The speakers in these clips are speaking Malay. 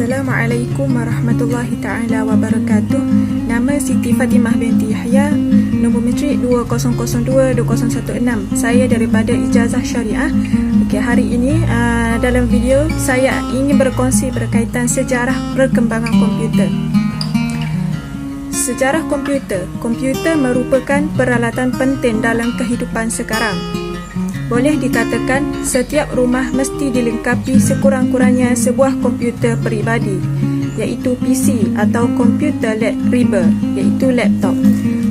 Assalamualaikum warahmatullahi ta'ala wabarakatuh. Nama Siti Fatimah binti Yahya, nombor metrik 2002-2016. Saya daripada Ijazah Syariah. Hari ini dalam video saya ingin berkongsi berkaitan sejarah perkembangan komputer. Sejarah komputer. Komputer merupakan peralatan penting dalam kehidupan sekarang. Boleh dikatakan setiap rumah mesti dilengkapi sekurang-kurangnya sebuah komputer peribadi, iaitu PC atau komputer riba, iaitu laptop.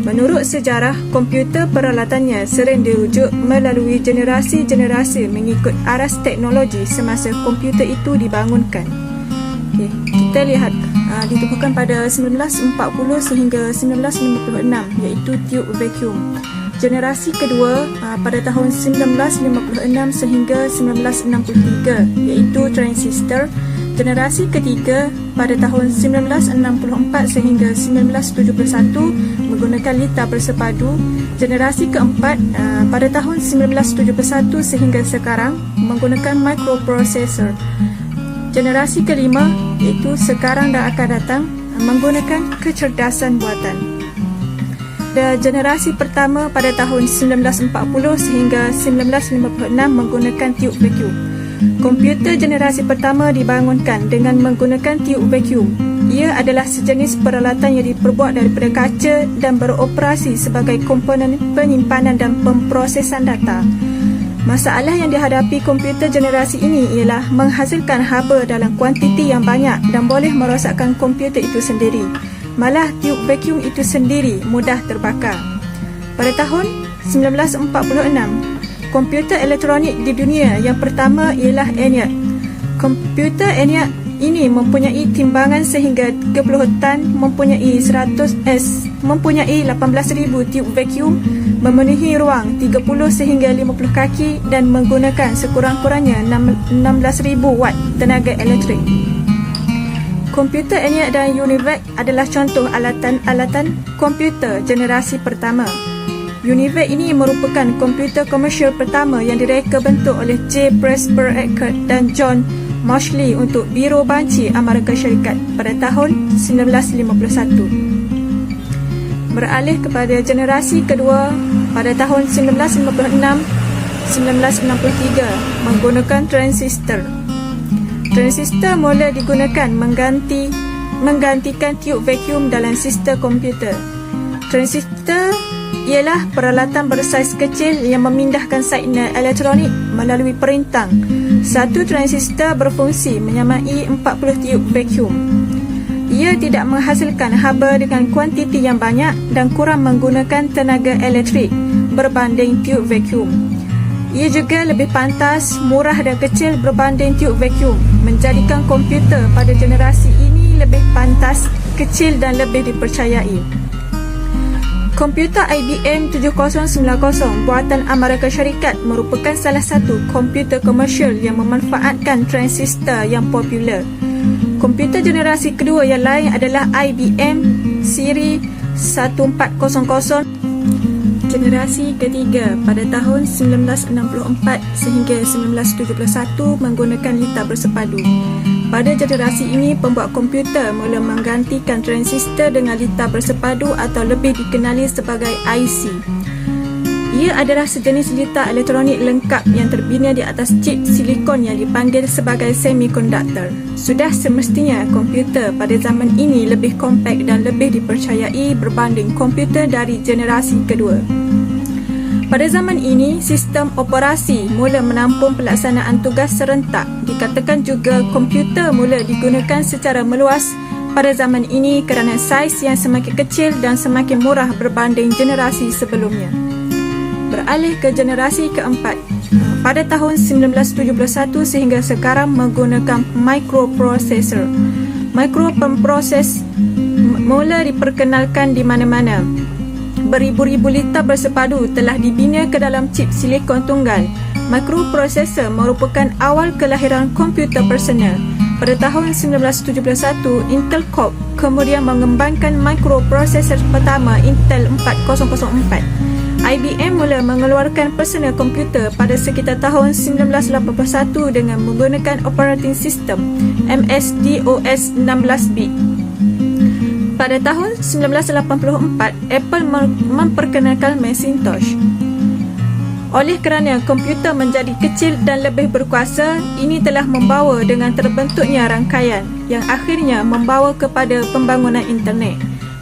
Menurut sejarah, komputer peralatannya sering dirujuk melalui generasi-generasi mengikut aras teknologi semasa komputer itu dibangunkan. Kita lihat ditemukan pada 1940 sehingga 1956, iaitu tube vacuum. Generasi kedua pada tahun 1956 sehingga 1963, iaitu transistor. Generasi ketiga pada tahun 1964 sehingga 1971 menggunakan litar bersepadu. Generasi keempat pada tahun 1971 sehingga sekarang menggunakan microprocessor. Generasi kelima, iaitu sekarang dan akan datang, menggunakan kecerdasan buatan. Generasi pertama pada tahun 1940 sehingga 1956 menggunakan tube vacuum. Komputer generasi pertama dibangunkan dengan menggunakan tube vacuum. Ia adalah sejenis peralatan yang diperbuat daripada kaca dan beroperasi sebagai komponen penyimpanan dan pemprosesan data. Masalah yang dihadapi komputer generasi ini ialah menghasilkan haba dalam kuantiti yang banyak dan boleh merosakkan komputer itu sendiri. Malah tube vacuum itu sendiri mudah terbakar. Pada tahun 1946, komputer elektronik di dunia yang pertama ialah ENIAC. Komputer ENIAC ini mempunyai timbangan sehingga 30 tan, mempunyai 18,000 tube vacuum, memenuhi ruang 30 sehingga 50 kaki dan menggunakan sekurang-kurangnya 16,000 watt tenaga elektrik. Komputer ENIAC dan UNIVAC adalah contoh alatan-alatan komputer generasi pertama. UNIVAC ini merupakan komputer komersial pertama yang direka bentuk oleh J. Presper Eckert dan John Moseley untuk Biro Banci Amerika Syarikat pada tahun 1951. Beralih kepada generasi kedua pada tahun 1956-1963 menggunakan transistor. Transistor mula digunakan menggantikan tube vacuum dalam sistem komputer. Transistor ialah peralatan bersaiz kecil yang memindahkan signal elektronik melalui perintang. Satu transistor berfungsi menyamai 40 tube vacuum. Ia tidak menghasilkan haba dengan kuantiti yang banyak dan kurang menggunakan tenaga elektrik berbanding tube vacuum. Ia juga lebih pantas, murah dan kecil berbanding tube vacuum, menjadikan komputer pada generasi ini lebih pantas, kecil dan lebih dipercayai. Komputer IBM 7090 buatan Amerika Syarikat merupakan salah satu komputer komersial yang memanfaatkan transistor yang popular. Komputer generasi kedua yang lain adalah IBM siri 1400. Generasi ketiga pada tahun 1964 sehingga 1971 menggunakan litar bersepadu. Pada generasi ini, pembuat komputer mula menggantikan transistor dengan litar bersepadu atau lebih dikenali sebagai IC. Ia adalah sejenis litar elektronik lengkap yang terbina di atas chip silikon yang dipanggil sebagai semikonduktor. Sudah semestinya komputer pada zaman ini lebih kompak dan lebih dipercayai berbanding komputer dari generasi kedua. Pada zaman ini, sistem operasi mula menampung pelaksanaan tugas serentak. Dikatakan juga komputer mula digunakan secara meluas pada zaman ini kerana saiz yang semakin kecil dan semakin murah berbanding generasi sebelumnya. Beralih ke generasi keempat. Pada tahun 1971 sehingga sekarang menggunakan microprocessor. Microproses mula diperkenalkan di mana-mana. Beribu-ribu litar bersepadu telah dibina ke dalam chip silikon tunggal. Microprocessor merupakan awal kelahiran komputer personal. Pada tahun 1971, Intel Corp kemudian mengembangkan microprocessor pertama Intel 4004. IBM mula mengeluarkan personal komputer pada sekitar tahun 1981 dengan menggunakan operating system MS-DOS 16-bit. Pada tahun 1984, Apple memperkenalkan Macintosh. Oleh kerana komputer menjadi kecil dan lebih berkuasa, ini telah membawa dengan terbentuknya rangkaian yang akhirnya membawa kepada pembangunan internet.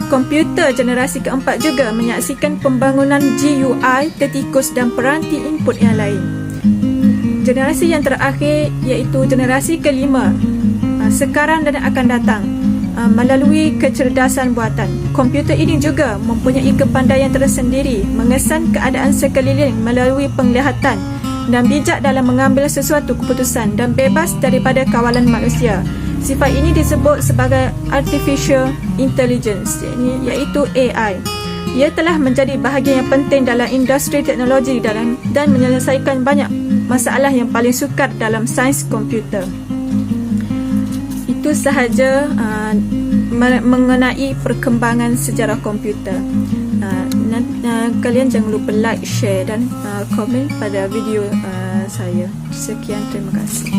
Komputer generasi keempat juga menyaksikan pembangunan GUI, tertikus dan peranti input yang lain. Generasi yang terakhir iaitu generasi kelima, sekarang dan akan datang, melalui kecerdasan buatan. Komputer ini juga mempunyai kepandaian tersendiri, mengesan keadaan sekeliling melalui penglihatan dan bijak dalam mengambil sesuatu keputusan dan bebas daripada kawalan manusia. Sifat ini disebut sebagai Artificial Intelligence, iaitu AI. Ia telah menjadi bahagian yang penting dalam industri teknologi dan menyelesaikan banyak masalah yang paling sukar dalam sains komputer. Itu sahaja mengenai perkembangan sejarah komputer. Kalian jangan lupa like, share dan komen pada video saya. Sekian, terima kasih.